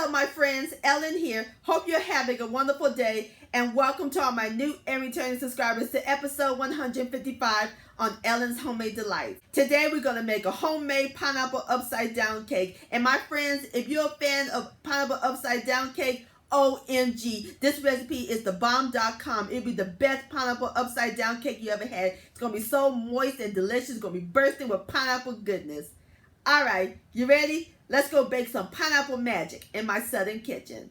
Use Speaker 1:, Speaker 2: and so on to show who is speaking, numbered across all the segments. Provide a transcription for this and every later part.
Speaker 1: Hello my friends, Ellen here. Hope you're having a wonderful day and welcome to all my new and returning subscribers to episode 155 on Ellen's Homemade Delights. Today we're going to make a homemade pineapple upside down cake. And my friends, if you're a fan of pineapple upside down cake, OMG, this recipe is the bomb.com. It'll be the best pineapple upside down cake you ever had. It's going to be so moist and delicious. It's going to be bursting with pineapple goodness. Alright, you ready? Let's go bake some pineapple magic in my southern kitchen.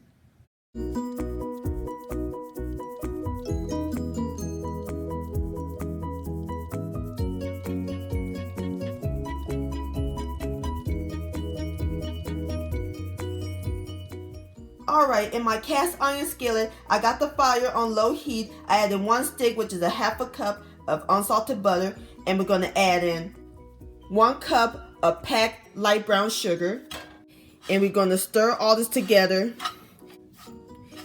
Speaker 1: Alright, in my cast iron skillet, I got the fire on low heat. I added 1 stick, which is a half a cup of unsalted butter, and we're going to add in 1 cup of packed light brown sugar, and we're going to stir all this together,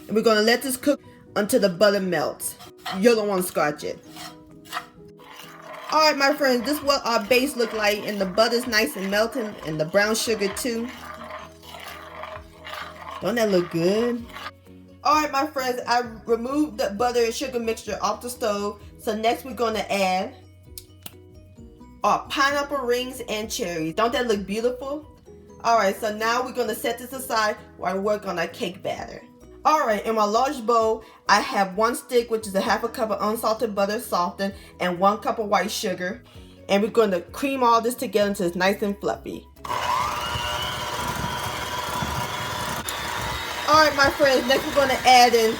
Speaker 1: and we're going to let this cook until the butter melts. You don't want to scotch it. Alright my friends, this is what our base look like, and the butter's nice and melting, and the brown sugar too. Don't that look good? Alright my friends, I removed the butter and sugar mixture off the stove. So next we're going to add our pineapple rings and cherries. Don't that look beautiful? Alright, so now we're going to set this aside while I work on our cake batter. Alright, in my large bowl, I have 1 stick, which is a half a cup of unsalted butter softened, and 1 cup of white sugar. And we're going to cream all this together until it's nice and fluffy. Alright my friends, next we're going to add in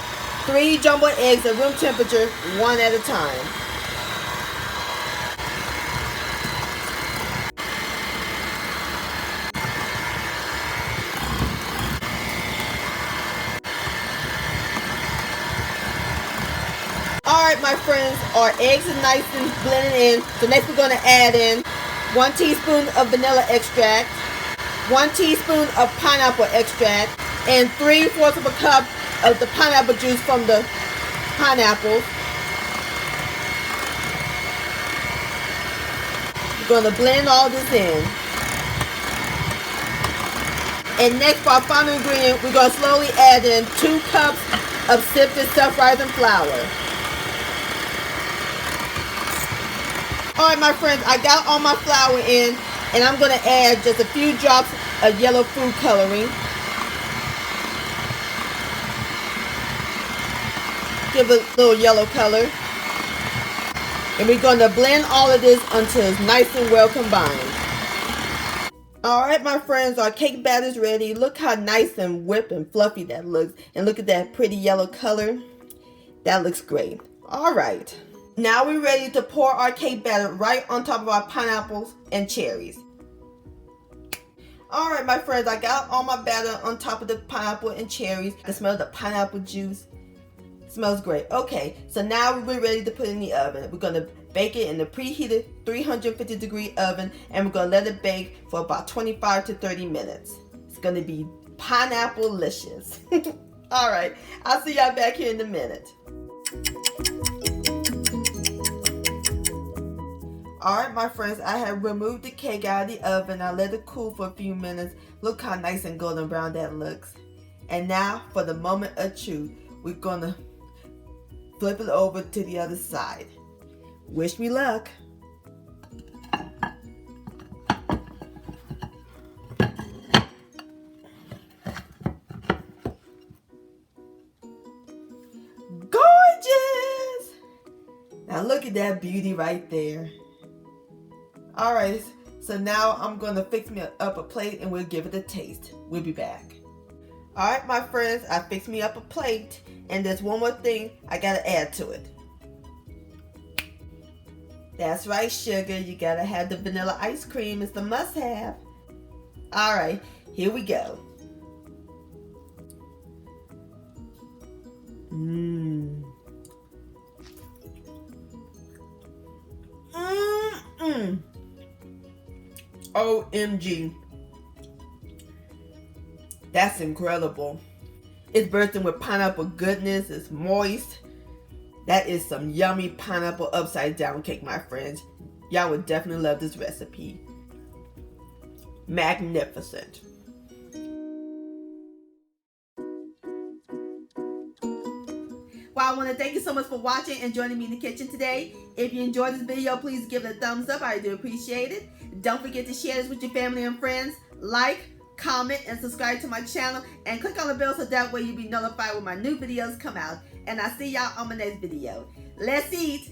Speaker 1: 3 jumbo eggs at room temperature, 1 at a time. Alright my friends, our eggs are nice and blended in. So next we're going to add in 1 teaspoon of vanilla extract, 1 teaspoon of pineapple extract, and 3/4 of a cup of the pineapple juice from the pineapples. We're going to blend all this in. And next for our final ingredient, we're going to slowly add in 2 cups of sifted self-rising flour. Alright my friends, I got all my flour in, and I'm going to add just a few drops of yellow food coloring. Give it a little yellow color. And we're going to blend all of this until it's nice and well combined. Alright my friends, our cake batter is ready. Look how nice and whipped and fluffy that looks. And look at that pretty yellow color. That looks great. Alright. Now we're ready to pour our cake batter right on top of our pineapples and cherries. Alright my friends, I got all my batter on top of the pineapple and cherries. I can smell the pineapple juice. Smells great. Okay, so now we're ready to put it in the oven. We're going to bake it in the preheated 350 degree oven, and we're going to let it bake for about 25 to 30 minutes. It's going to be pineapple-licious. Alright, I'll see y'all back here in a minute. Alright my friends, I have removed the cake out of the oven. I let it cool for a few minutes. Look how nice and golden brown that looks. And now for the moment of truth. We're going to flip it over to the other side. Wish me luck. Gorgeous! Now look at that beauty right there. Alright, so now I'm going to fix me up a plate and we'll give it a taste. We'll be back. Alright my friends, I fixed me up a plate, and there's one more thing I gotta add to it. That's right, sugar, you gotta have the vanilla ice cream. It's the must-have. Alright, here we go. OMG. That's incredible. It's bursting with pineapple goodness. It's moist. That is some yummy pineapple upside down cake, my friends. Y'all would definitely love this recipe. Magnificent. Well, I want to thank you so much for watching and joining me in the kitchen today. If you enjoyed this video, please give it a thumbs up. I do appreciate it. Don't forget to share this with your family and friends. Like, comment, and subscribe to my channel. And click on the bell so that way you'll be notified when my new videos come out. And I'll see y'all on my next video. Let's eat.